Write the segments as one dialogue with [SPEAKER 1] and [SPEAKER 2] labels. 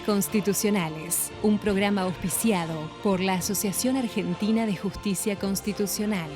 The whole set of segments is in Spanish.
[SPEAKER 1] Constitucionales, un programa auspiciado por la Asociación Argentina de Justicia Constitucional.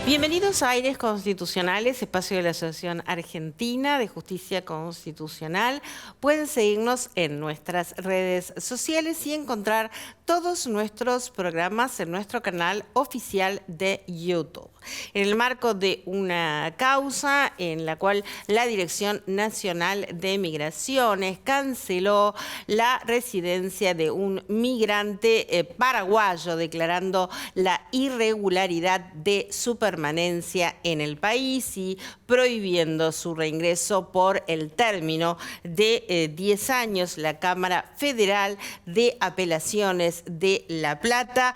[SPEAKER 2] Bienvenidos a Aires Constitucionales, espacio de la Asociación Argentina de Justicia Constitucional. Pueden seguirnos en nuestras redes sociales y encontrar todos nuestros programas en nuestro canal oficial de YouTube. En el marco de una causa en la cual la Dirección Nacional de Migraciones canceló la residencia de un migrante paraguayo, declarando la irregularidad de su permanencia en el país y prohibiendo su reingreso por el término de 10 años. La Cámara Federal de Apelaciones de La Plata,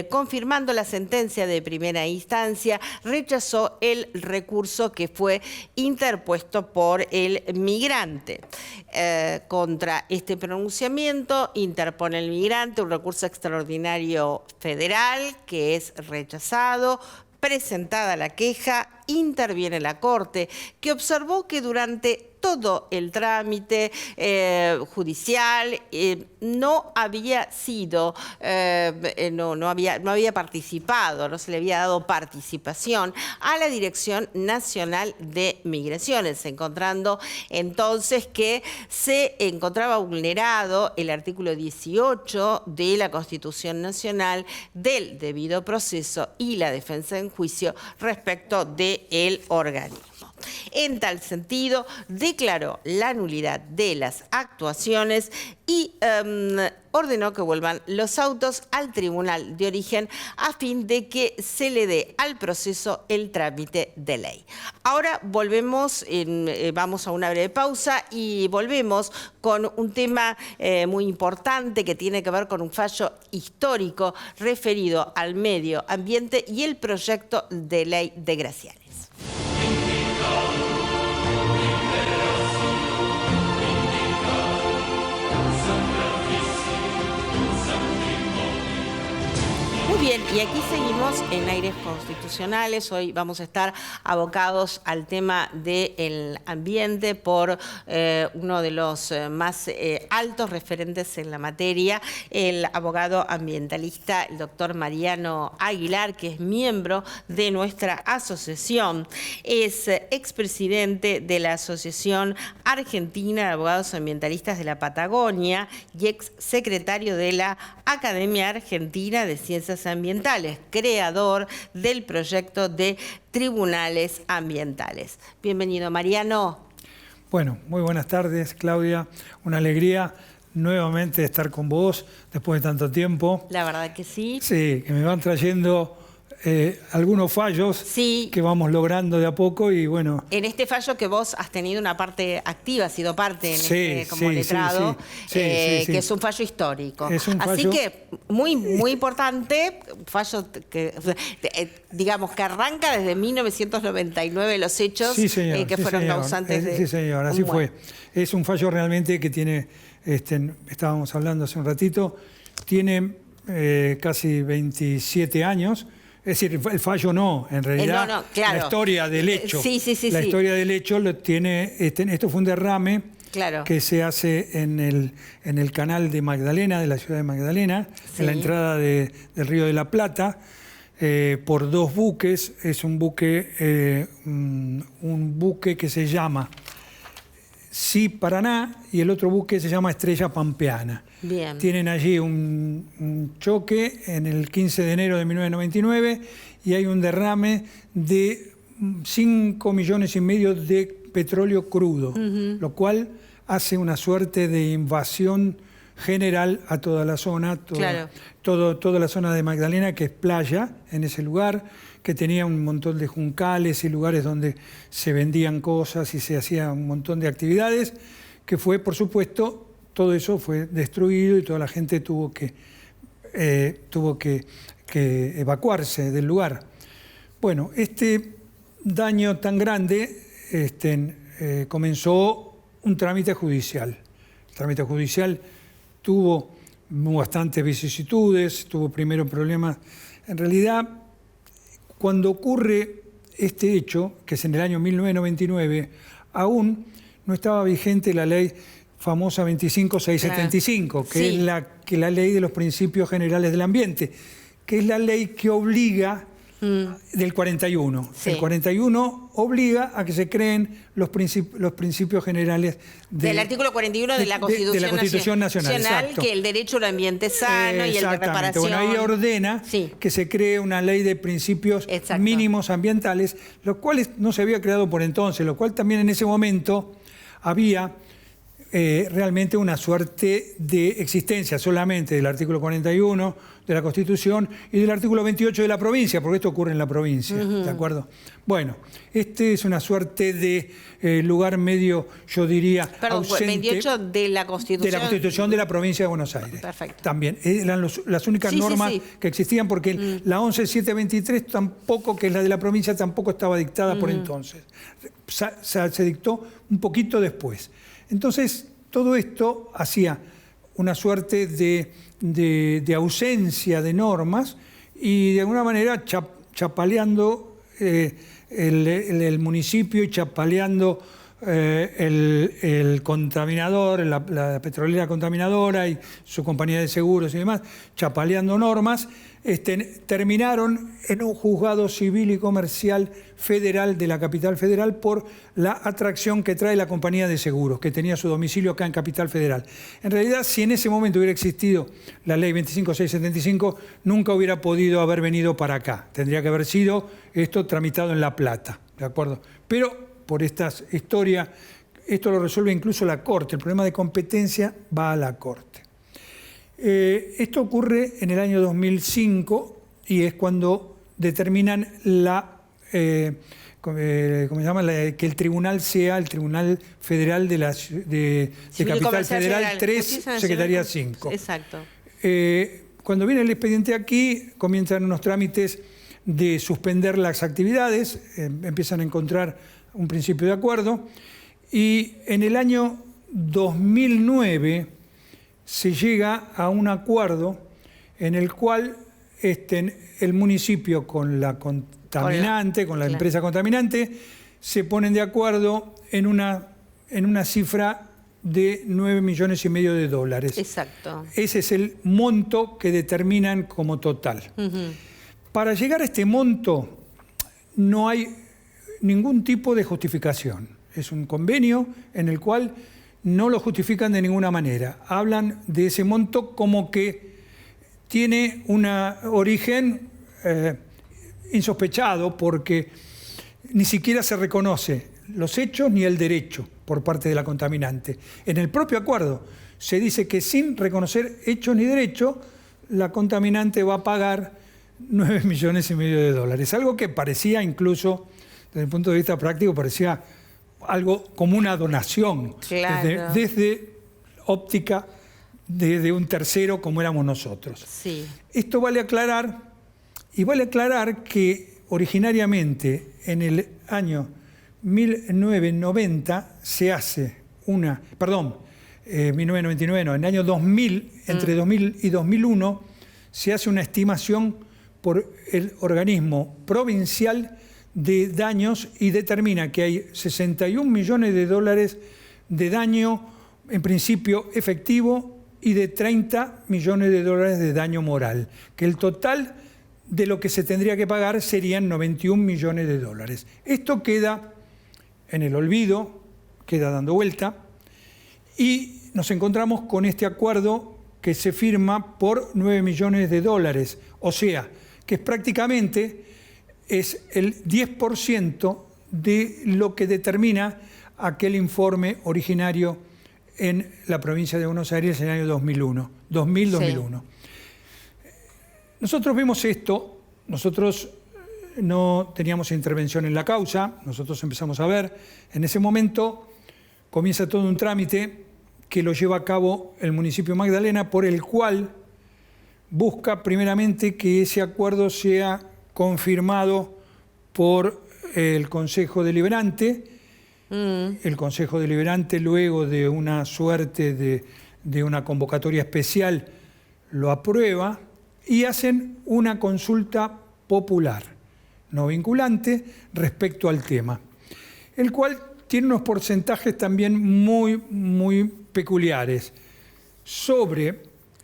[SPEAKER 2] confirmando la sentencia de primera instancia, rechazó el recurso que fue interpuesto por el migrante. Contra este pronunciamiento interpone el migrante un recurso extraordinario federal que es rechazado. Presentada la queja, interviene la Corte, que observó que durante todo el trámite judicial no había sido, no había participado, no se le había dado participación a la Dirección Nacional de Migraciones, encontrando entonces que se encontraba vulnerado el artículo 18 de la Constitución Nacional del debido proceso y la defensa en juicio respecto del organismo. En tal sentido, declaró la nulidad de las actuaciones y ordenó que vuelvan los autos al tribunal de origen a fin de que se le dé al proceso el trámite de ley. Ahora volvemos, vamos a una breve pausa y volvemos con un tema muy importante que tiene que ver con un fallo histórico referido al medio ambiente y el proyecto de ley de Graciales. Muy bien, y aquí seguimos en Aires Constitucionales. Hoy vamos a estar abocados al tema del ambiente por uno de los más altos referentes en la materia, el abogado ambientalista, el doctor Mariano Aguilar, que es miembro de nuestra asociación. Es expresidente de la Asociación Argentina de Abogados Ambientalistas de la Patagonia y exsecretario de la Academia Argentina de Ciencias Ambientales, creador del proyecto de tribunales ambientales. Bienvenido, Mariano.
[SPEAKER 3] Bueno, muy buenas tardes, Claudia. Una alegría nuevamente estar con vos después de tanto tiempo.
[SPEAKER 2] La verdad que sí.
[SPEAKER 3] Sí, que me van trayendo algunos fallos que vamos logrando de a poco y bueno.
[SPEAKER 2] En este fallo que vos has tenido una parte activa, has sido parte como letrado, que es un fallo histórico. Así que muy importante, fallo que digamos que arranca desde 1999 los hechos que fueron causantes de...
[SPEAKER 3] Sí, señor, así fue. Es un fallo realmente que tiene, estábamos hablando hace un ratito, tiene casi 27 años. Es decir, el fallo no, en realidad la historia del hecho. La historia del hecho lo tiene, esto fue un derrame que se hace en el canal de Magdalena, de la ciudad de Magdalena, en la entrada del Río de la Plata, por dos buques. Es un buque que se llama Sí Paraná y el otro buque se llama Estrella Pampeana.
[SPEAKER 2] Bien.
[SPEAKER 3] Tienen allí un choque en el 15 de enero de 1999 y hay un derrame de 5,5 millones de petróleo crudo, lo cual hace una suerte de invasión general a toda la zona, toda la zona de Magdalena, que es playa en ese lugar, que tenía un montón de juncales y lugares donde se vendían cosas y se hacía un montón de actividades, que fue, por supuesto, todo eso fue destruido y toda la gente tuvo que evacuarse del lugar. Bueno, este daño tan grande comenzó un trámite judicial. El trámite judicial tuvo bastantes vicisitudes, tuvo primero problemas. En realidad, cuando ocurre este hecho, que es en el año 1999, aún no estaba vigente la ley famosa 25675, que
[SPEAKER 2] Sí.
[SPEAKER 3] es la ley de los principios generales del ambiente, que es la ley que obliga del 41.
[SPEAKER 2] Sí.
[SPEAKER 3] El 41 obliga a que se creen los principios generales
[SPEAKER 2] del artículo 41 de la Constitución,
[SPEAKER 3] Nacional, exacto.
[SPEAKER 2] que el derecho al ambiente sano y el de reparación.
[SPEAKER 3] Bueno, ahí ordena
[SPEAKER 2] Sí.
[SPEAKER 3] que se cree una ley de principios
[SPEAKER 2] Exacto.
[SPEAKER 3] mínimos ambientales, los cuales no se había creado por entonces, lo cual también en ese momento había realmente una suerte de existencia solamente del artículo 41 de la Constitución y del artículo 28 de la provincia, porque esto ocurre en la provincia, ¿de acuerdo? Bueno, este es una suerte de lugar medio, yo diría,
[SPEAKER 2] Perdón,
[SPEAKER 3] ausente
[SPEAKER 2] 28 de la Constitución.
[SPEAKER 3] de la Constitución de la provincia de Buenos Aires.
[SPEAKER 2] Perfecto.
[SPEAKER 3] También, eran las únicas
[SPEAKER 2] Sí, sí,
[SPEAKER 3] normas
[SPEAKER 2] sí.
[SPEAKER 3] que existían, porque la 11723 tampoco, que es la de la provincia, tampoco estaba dictada por entonces. Se dictó un poquito después. Entonces, todo esto hacía una suerte de ausencia de normas y de alguna manera chapaleando el municipio y chapaleando el contaminador, la petrolera contaminadora y su compañía de seguros y demás, chapaleando normas, terminaron en un juzgado civil y comercial federal de la capital federal por la atracción que trae la compañía de seguros, que tenía su domicilio acá en Capital Federal. En realidad, si en ese momento hubiera existido la ley 25675, nunca hubiera podido haber venido para acá. Tendría que haber sido esto tramitado en La Plata, ¿de acuerdo? Pero por esta historia, esto lo resuelve incluso la Corte. El problema de competencia va a la Corte. Esto ocurre en el año 2005 y es cuando determinan que el tribunal sea el Tribunal Federal de Capital Federal 3, Secretaría 5.
[SPEAKER 2] Exacto.
[SPEAKER 3] Cuando viene el expediente aquí, comienzan unos trámites de suspender las actividades, empiezan a encontrar un principio de acuerdo, y en el año 2009 se llega a un acuerdo en el cual el municipio con la contaminante, con la empresa contaminante, se ponen de acuerdo en una cifra de 9,5 millones de dólares.
[SPEAKER 2] Exacto.
[SPEAKER 3] Ese es el monto que determinan como total. Para llegar a este monto no hay ningún tipo de justificación. Es un convenio en el cual no lo justifican de ninguna manera. Hablan de ese monto como que tiene un origen insospechado, porque ni siquiera se reconoce los hechos ni el derecho por parte de la contaminante. En el propio acuerdo se dice que sin reconocer hechos ni derecho, la contaminante va a pagar 9,5 millones de dólares. Algo que parecía incluso, desde el punto de vista práctico, parecía algo como una donación,
[SPEAKER 2] claro,
[SPEAKER 3] desde óptica de un tercero como éramos nosotros.
[SPEAKER 2] Sí.
[SPEAKER 3] Esto vale aclarar que originariamente en el año 1990 se hace 1999 no, en el año 2000, entre 2000 y 2001, se hace una estimación por el organismo provincial de daños y determina que hay 61 millones de dólares de daño, en principio efectivo, y de 30 millones de dólares de daño moral, que el total de lo que se tendría que pagar serían 91 millones de dólares. Esto queda en el olvido, queda dando vuelta, y nos encontramos con este acuerdo que se firma por 9 millones de dólares, o sea, que prácticamente es el 10% de lo que determina aquel informe originario en la provincia de Buenos Aires en el año 2001.
[SPEAKER 2] Sí.
[SPEAKER 3] Nosotros vimos esto, nosotros no teníamos intervención en la causa, nosotros empezamos a ver, en ese momento comienza todo un trámite que lo lleva a cabo el municipio de Magdalena, por el cual busca primeramente que ese acuerdo sea confirmado por el Consejo Deliberante. El Consejo Deliberante, luego de una suerte de una convocatoria especial, lo aprueba y hacen una consulta popular, no vinculante, respecto al tema, el cual tiene unos porcentajes también muy peculiares. Sobre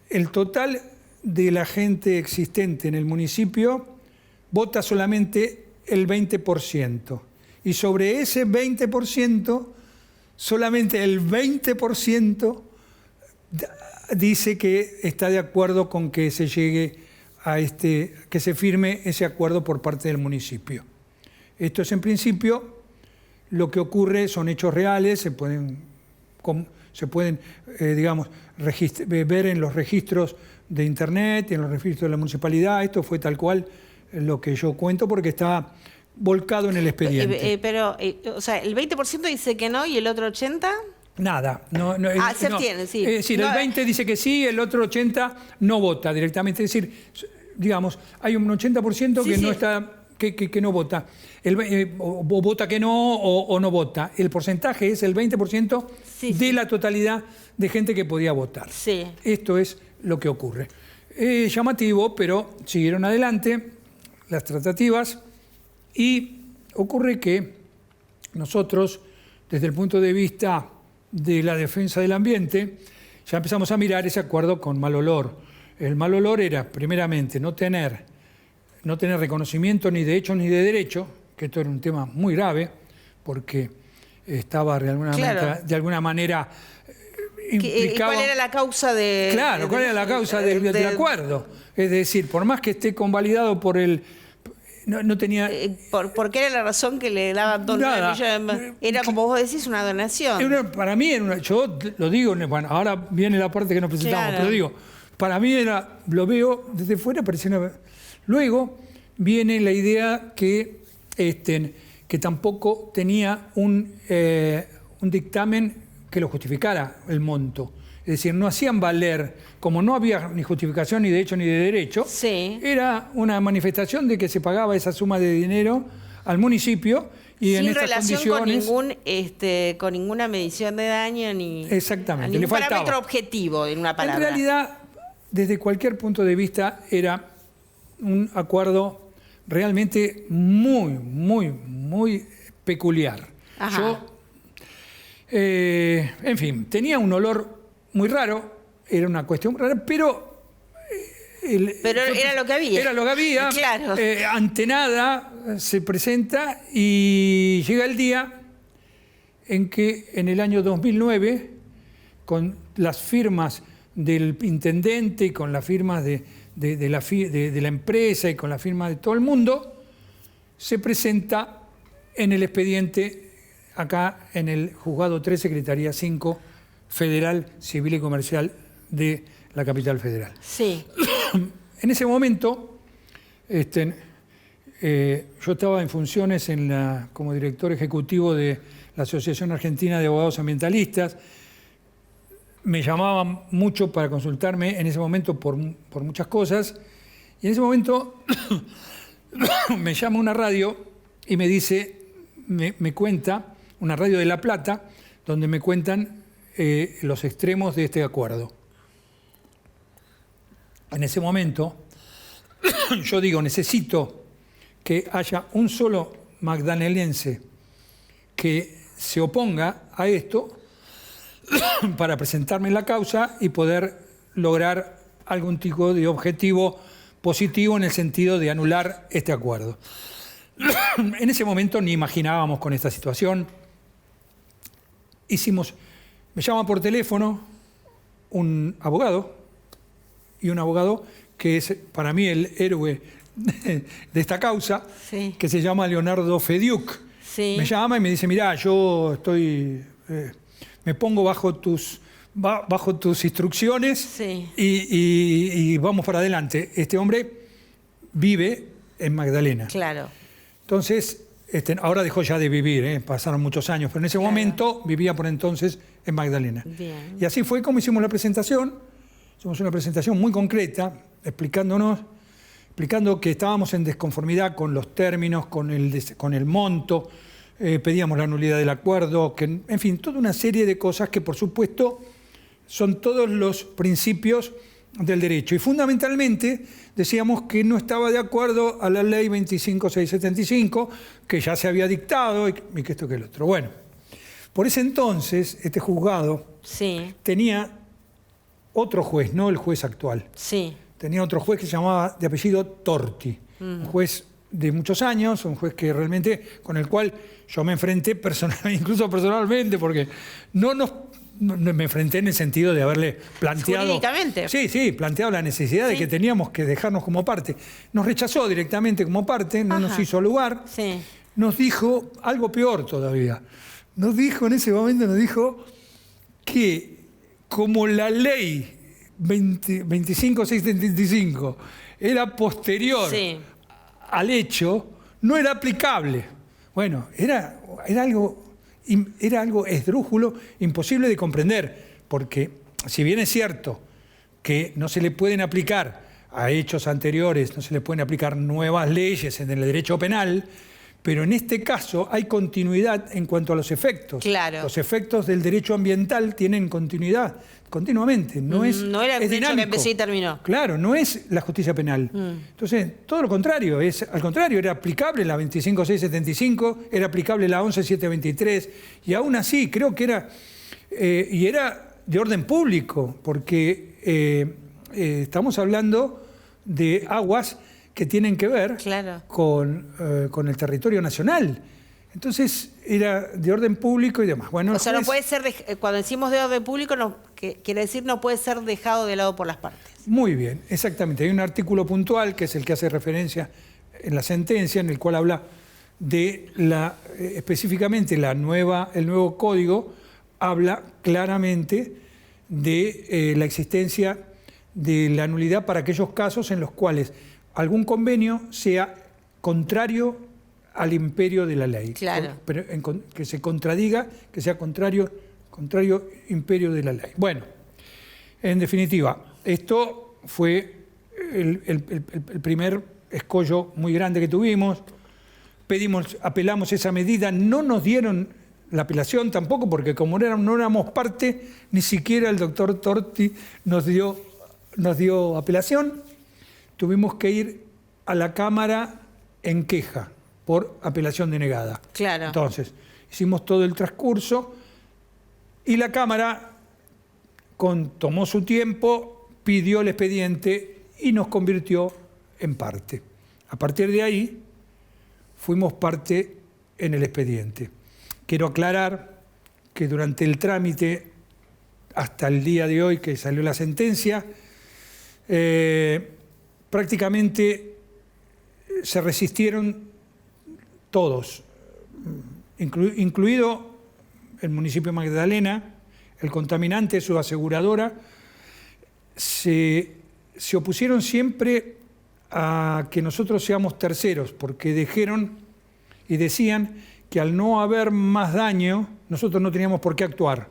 [SPEAKER 3] el total de la gente existente en el municipio, vota solamente el 20%. Y sobre ese 20%, solamente el 20% dice que está de acuerdo con que se llegue a que se firme ese acuerdo por parte del municipio. Esto es en principio lo que ocurre, son hechos reales, se pueden digamos, ver en los registros de internet y en los registros de la municipalidad. Esto fue tal cual lo que yo cuento porque está volcado en el expediente.
[SPEAKER 2] O sea, el 20% dice que no y el otro 80%.
[SPEAKER 3] Nada.
[SPEAKER 2] Se abstiene, sí.
[SPEAKER 3] Es decir, el 20 dice que sí, el otro 80 no vota directamente. Es decir, digamos, hay un 80% que no está, que no vota. O vota que no o no vota. El porcentaje es el 20% de la totalidad de gente que podía votar.
[SPEAKER 2] Sí.
[SPEAKER 3] Esto es lo que ocurre. Llamativo, pero siguieron adelante las tratativas y ocurre que nosotros, desde el punto de vista de la defensa del ambiente, ya empezamos a mirar ese acuerdo con mal olor. El mal olor era, primeramente, no tener reconocimiento ni de hecho ni de derecho, que esto era un tema muy grave, porque estaba de alguna manera
[SPEAKER 2] ¿Y cuál era la causa de...?
[SPEAKER 3] Claro, ¿cuál era la causa del acuerdo? Es decir, por más que esté convalidado por el... No tenía...
[SPEAKER 2] ¿Por qué era la razón que le daban 2 millones? Era, como vos decís, una donación.
[SPEAKER 3] Para mí, yo lo digo, bueno, ahora viene la parte que nos presentamos, pero digo, para mí lo veo desde fuera, parecía una... Luego viene la idea que tampoco tenía un dictamen que lo justificara el monto. Es decir, no hacían valer, como no había ni justificación ni de hecho ni de derecho, era una manifestación de que se pagaba esa suma de dinero al municipio y en estas condiciones...
[SPEAKER 2] con ninguna medición de daño ni...
[SPEAKER 3] Exactamente,
[SPEAKER 2] ningún parámetro objetivo, en una palabra.
[SPEAKER 3] En realidad, desde cualquier punto de vista, era un acuerdo realmente muy, muy, muy peculiar. Ajá. En fin, tenía un olor muy raro, era una cuestión rara, pero
[SPEAKER 2] era lo que había.
[SPEAKER 3] Era lo que había.
[SPEAKER 2] Claro.
[SPEAKER 3] Ante nada se presenta y llega el día en que en el año 2009, con las firmas del intendente y con las firmas de la empresa y con la firma de todo el mundo, se presenta en el expediente acá en el Juzgado 3, Secretaría 5, Federal, Civil y Comercial de la Capital Federal.
[SPEAKER 2] Sí.
[SPEAKER 3] En ese momento, yo estaba en funciones como director ejecutivo de la Asociación Argentina de Abogados Ambientalistas. Me llamaban mucho para consultarme en ese momento por muchas cosas. Y en ese momento me llama una radio y me dice, me cuenta, una radio de La Plata, donde me cuentan los extremos de este acuerdo. En ese momento, yo digo, necesito que haya un solo magdalenense que se oponga a esto para presentarme en la causa y poder lograr algún tipo de objetivo positivo en el sentido de anular este acuerdo. En ese momento ni imaginábamos con esta situación. Me llama por teléfono un abogado, y un abogado que es para mí el héroe de esta causa, que se llama Leonardo Fediuk. Sí. Me llama y me dice, mirá, yo me pongo bajo tus instrucciones y vamos para adelante. Este hombre vive en Magdalena.
[SPEAKER 2] Claro.
[SPEAKER 3] Entonces, ahora dejó ya de vivir, pasaron muchos años, pero en ese momento vivía por entonces en Magdalena.
[SPEAKER 2] Bien.
[SPEAKER 3] Y así fue como hicimos la presentación. Hicimos una presentación muy concreta, explicando que estábamos en desconformidad con los términos, con el monto, pedíamos la nulidad del acuerdo, en fin, toda una serie de cosas que, por supuesto, son todos los principios del derecho. Y fundamentalmente decíamos que no estaba de acuerdo a la ley 25675, que ya se había dictado y que esto que el otro. Bueno, Por ese entonces, este juzgado
[SPEAKER 2] Sí,
[SPEAKER 3] tenía otro juez, no el juez actual.
[SPEAKER 2] sí.
[SPEAKER 3] Tenía otro juez que se llamaba de apellido Torti, un juez de muchos años, un juez que realmente con el cual yo me enfrenté incluso personalmente, porque no me enfrenté en el sentido de haberle planteado...
[SPEAKER 2] Jurídicamente.
[SPEAKER 3] Sí, planteado la necesidad de que teníamos que dejarnos como parte. Nos rechazó directamente como parte, no nos hizo lugar.
[SPEAKER 2] Sí.
[SPEAKER 3] Nos dijo algo peor todavía. En ese momento nos dijo que como la ley 25675 era posterior al hecho, no era aplicable. Bueno, era algo esdrújulo, imposible de comprender, porque si bien es cierto que no se le pueden aplicar a hechos anteriores, no se le pueden aplicar nuevas leyes en el derecho penal, pero en este caso hay continuidad en cuanto a los efectos.
[SPEAKER 2] Claro.
[SPEAKER 3] Los efectos del derecho ambiental tienen continuidad continuamente. No era
[SPEAKER 2] un
[SPEAKER 3] es
[SPEAKER 2] hecho
[SPEAKER 3] dinámico.
[SPEAKER 2] que empezó y terminó.
[SPEAKER 3] Claro, no es la justicia penal. Entonces, todo lo contrario. Al contrario, era aplicable la 25675, era aplicable la 11723, y aún así creo que era... y era de orden público, porque estamos hablando de aguas que tienen que ver con el territorio nacional. Entonces, era de orden público y demás. Bueno,
[SPEAKER 2] o sea, no puede ser, cuando decimos de orden público, quiere decir no puede ser dejado de lado por las partes.
[SPEAKER 3] Muy bien, exactamente. Hay un artículo puntual, que es el que hace referencia en la sentencia, en el cual habla de específicamente el nuevo código, habla claramente de la existencia de la nulidad para aquellos casos en los cuales algún convenio sea contrario al imperio de la ley.
[SPEAKER 2] Claro.
[SPEAKER 3] Pero que se contradiga, que sea contrario imperio de la ley. Bueno, en definitiva, esto fue el primer escollo muy grande que tuvimos. Apelamos esa medida, no nos dieron la apelación tampoco, porque como no éramos parte, ni siquiera el doctor Torti nos dio apelación. Tuvimos que ir a la Cámara en queja por apelación denegada.
[SPEAKER 2] Claro.
[SPEAKER 3] Entonces, hicimos todo el transcurso y la Cámara tomó su tiempo, pidió el expediente y nos convirtió en parte. A partir de ahí, fuimos parte en el expediente. Quiero aclarar que durante el trámite, hasta el día de hoy que salió la sentencia, prácticamente se resistieron todos, incluido el municipio de Magdalena, el contaminante, su aseguradora, se opusieron siempre a que nosotros seamos terceros, porque dijeron y decían que al no haber más daño, nosotros no teníamos por qué actuar.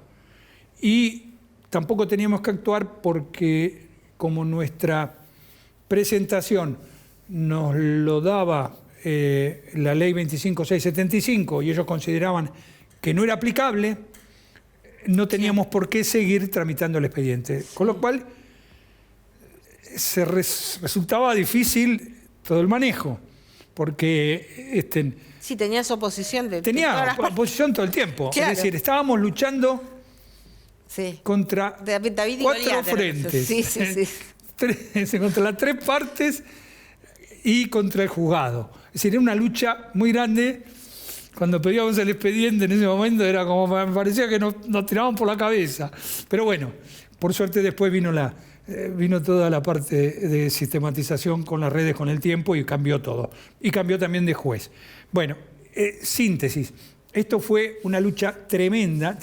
[SPEAKER 3] Y tampoco teníamos que actuar porque, como nuestra presentación nos lo daba la ley 25675 y ellos consideraban que no era aplicable, no teníamos por qué seguir tramitando el expediente. Con lo cual resultaba difícil todo el manejo, porque
[SPEAKER 2] sí, tenías oposición
[SPEAKER 3] tenía oposición todo el tiempo.
[SPEAKER 2] Claro.
[SPEAKER 3] Es decir, estábamos luchando contra
[SPEAKER 2] David y
[SPEAKER 3] 4
[SPEAKER 2] Goliat,
[SPEAKER 3] frentes.
[SPEAKER 2] Sí.
[SPEAKER 3] Contra las 3 partes y contra el juzgado. Es decir, era una lucha muy grande. Cuando pedíamos el expediente en ese momento era como, me parecía que nos tiraban por la cabeza. Pero bueno, por suerte después vino toda la parte de sistematización con las redes, con el tiempo, y cambió todo. Y cambió también de juez. Bueno, síntesis. Esto fue una lucha tremenda,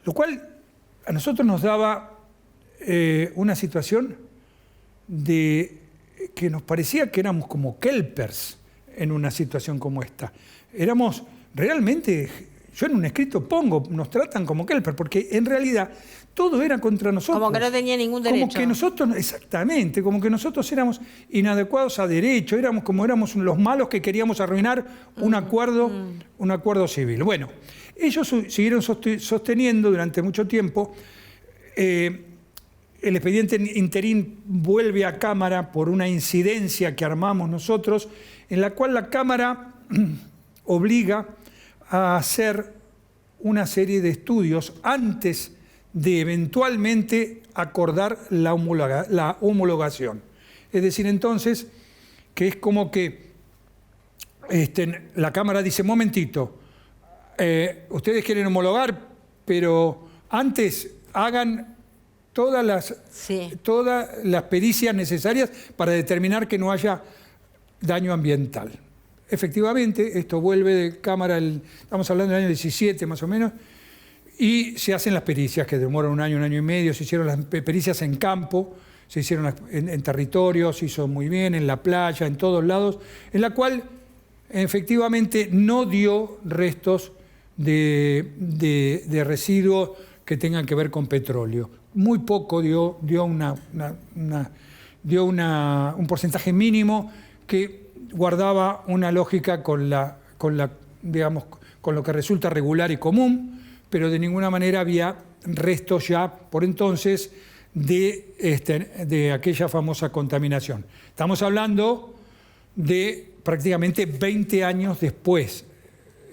[SPEAKER 3] lo cual a nosotros nos daba una situación de que nos parecía que éramos como kelpers en una situación como esta. Éramos realmente, yo en un escrito pongo, nos tratan como kelpers, porque en realidad todo era contra nosotros.
[SPEAKER 2] Como que no tenía ningún derecho.
[SPEAKER 3] Como que nosotros, exactamente, como que nosotros éramos inadecuados a derecho, éramos los malos que queríamos arruinar un acuerdo civil. Bueno, ellos siguieron sosteniendo durante mucho tiempo. El expediente interín vuelve a Cámara por una incidencia que armamos nosotros, en la cual la Cámara obliga a hacer una serie de estudios antes de eventualmente acordar la homologación. Es decir, entonces, que es como que la Cámara dice, momentito, ustedes quieren homologar, pero antes hagan todas las pericias necesarias para determinar que no haya daño ambiental. Efectivamente, esto vuelve de Cámara, estamos hablando del año 17 más o menos, y se hacen las pericias que demoran un año y medio, se hicieron las pericias en campo, se hicieron en territorio, se hizo muy bien, en la playa, en todos lados, en la cual efectivamente no dio restos de residuos que tengan que ver con petróleo. Muy poco dio un porcentaje mínimo que guardaba una lógica con lo que resulta regular y común, pero de ninguna manera había restos ya por entonces de aquella famosa contaminación. Estamos hablando de prácticamente 20 años después.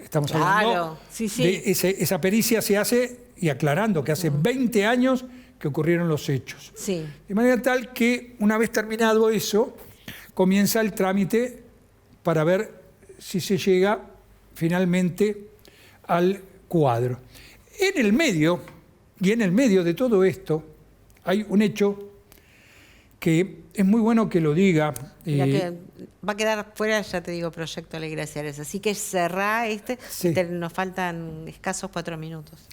[SPEAKER 3] Estamos hablando de esa pericia se hace, y aclarando que hace 20 años que ocurrieron los hechos.
[SPEAKER 2] Sí.
[SPEAKER 3] De manera tal que una vez terminado eso, comienza el trámite para ver si se llega finalmente al cuadro. En el medio de todo esto, hay un hecho que es muy bueno que lo diga.
[SPEAKER 2] Mira que va a quedar fuera, ya te digo, Proyecto Alegre Ceres. Así que cerrá
[SPEAKER 3] Sí.
[SPEAKER 2] nos faltan escasos 4 minutos.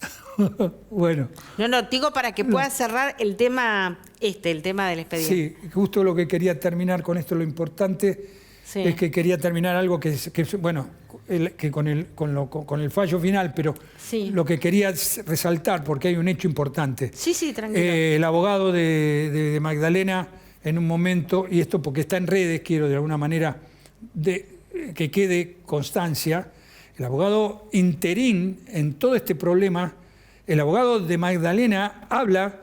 [SPEAKER 3] Bueno.
[SPEAKER 2] No, digo para que puedas cerrar el tema del expediente.
[SPEAKER 3] Sí, justo lo que quería terminar con esto, lo importante es que quería terminar algo que con el fallo final, pero lo que quería resaltar, porque hay un hecho importante.
[SPEAKER 2] Sí, tranquilo.
[SPEAKER 3] El abogado de Magdalena, en un momento, y esto porque está en redes, quiero de alguna manera que quede constancia, el abogado interín en todo este problema, el abogado de Magdalena habla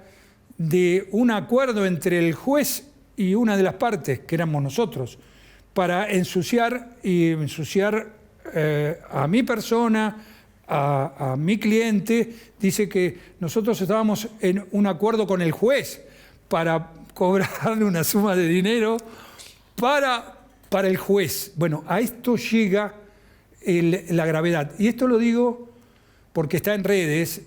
[SPEAKER 3] de un acuerdo entre el juez y una de las partes, que éramos nosotros, para ensuciar a mi persona, a mi cliente. Dice que nosotros estábamos en un acuerdo con el juez para cobrarle una suma de dinero para el juez. Bueno, a esto llega la gravedad. Y esto lo digo porque está en redes,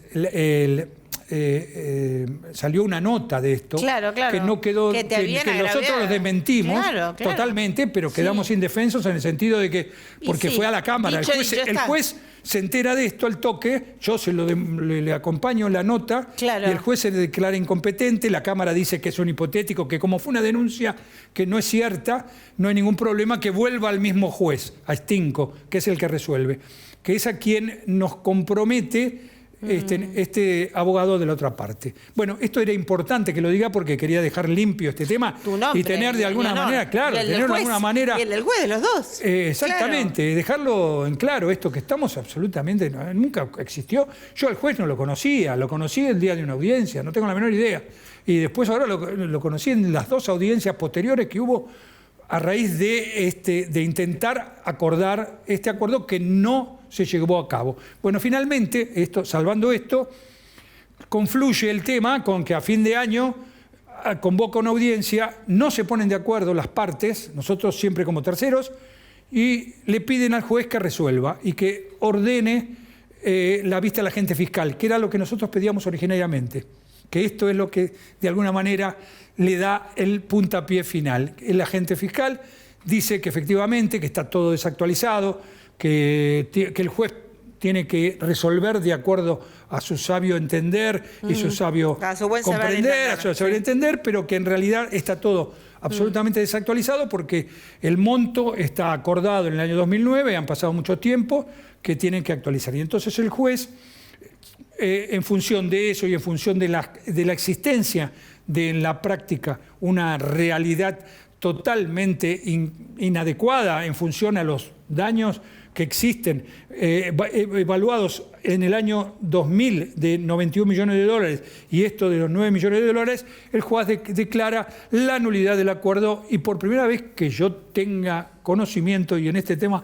[SPEAKER 3] salió una nota de esto,
[SPEAKER 2] claro.
[SPEAKER 3] que no quedó,
[SPEAKER 2] que
[SPEAKER 3] nosotros los desmentimos totalmente, pero quedamos indefensos en el sentido de que, porque fue a la Cámara, el juez se entera de esto al toque, yo le acompaño la nota, y el juez se declara incompetente, la Cámara dice que es un hipotético, que como fue una denuncia que no es cierta, no hay ningún problema, que vuelva al mismo juez, a Stinco, que es el que resuelve, que es a quien nos compromete este abogado de la otra parte. Bueno, esto era importante que lo diga porque quería dejar limpio este tema y tener de alguna manera, tenerlo de alguna manera.
[SPEAKER 2] Y el del juez de los dos.
[SPEAKER 3] Exactamente, dejarlo en claro, esto que estamos absolutamente, nunca existió. Yo al juez no lo conocía, lo conocí el día de una audiencia, no tengo la menor idea. Y después ahora lo conocí en las 2 audiencias posteriores que hubo a raíz de intentar acordar este acuerdo que no se llevó a cabo. Bueno, finalmente, salvando esto, confluye el tema con que a fin de año convoca una audiencia, no se ponen de acuerdo las partes, nosotros siempre como terceros, y le piden al juez que resuelva y que ordene la vista al agente fiscal, que era lo que nosotros pedíamos originariamente, que esto es lo que de alguna manera le da el puntapié final. El agente fiscal dice que efectivamente que está todo desactualizado, que el juez tiene que resolver de acuerdo a su sabio entender y su sabio comprender, a su saber entender, pero que en realidad está todo absolutamente desactualizado porque el monto está acordado en el año 2009, han pasado mucho tiempo, que tienen que actualizar. Y entonces el juez, en función de eso y en función de la existencia en la práctica una realidad totalmente inadecuada en función a los daños que existen, evaluados en el año 2000 de 91 millones de dólares y esto de los 9 millones de dólares, el juez declara la nulidad del acuerdo y por primera vez que yo tenga conocimiento, y en este tema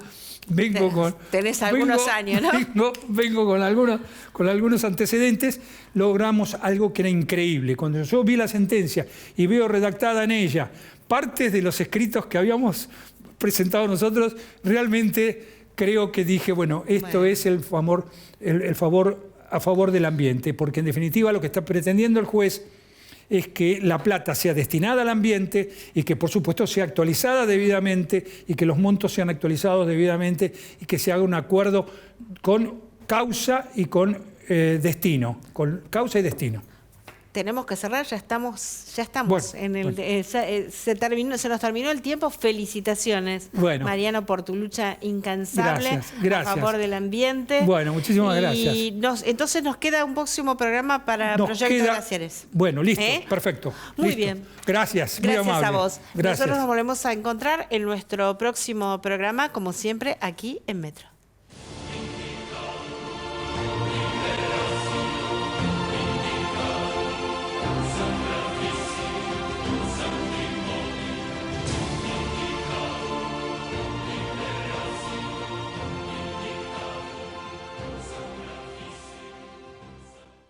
[SPEAKER 2] Tenés algunos años, ¿no?
[SPEAKER 3] Vengo con algunos antecedentes. Logramos algo que era increíble. Cuando yo vi la sentencia y veo redactada en ella partes de los escritos que habíamos presentado nosotros, realmente creo que dije, bueno, esto es el favor a favor del ambiente, porque en definitiva lo que está pretendiendo el juez es que la plata sea destinada al ambiente y que, por supuesto, sea actualizada debidamente y que los montos sean actualizados debidamente y que se haga un acuerdo con causa y con destino, con causa y destino.
[SPEAKER 2] Tenemos que cerrar, ya estamos
[SPEAKER 3] Bueno,
[SPEAKER 2] en el se nos terminó el tiempo. Felicitaciones, Mariano, por tu lucha incansable
[SPEAKER 3] gracias.
[SPEAKER 2] a favor del ambiente.
[SPEAKER 3] Bueno, muchísimas gracias.
[SPEAKER 2] Y entonces nos queda un próximo programa para Proyecto Glaciares.
[SPEAKER 3] Bueno, listo, perfecto.
[SPEAKER 2] Muy
[SPEAKER 3] listo.
[SPEAKER 2] bien.
[SPEAKER 3] Gracias, muy amable.
[SPEAKER 2] A vos.
[SPEAKER 3] Gracias.
[SPEAKER 2] Nosotros nos volvemos a encontrar en nuestro próximo programa, como siempre, aquí en Metro.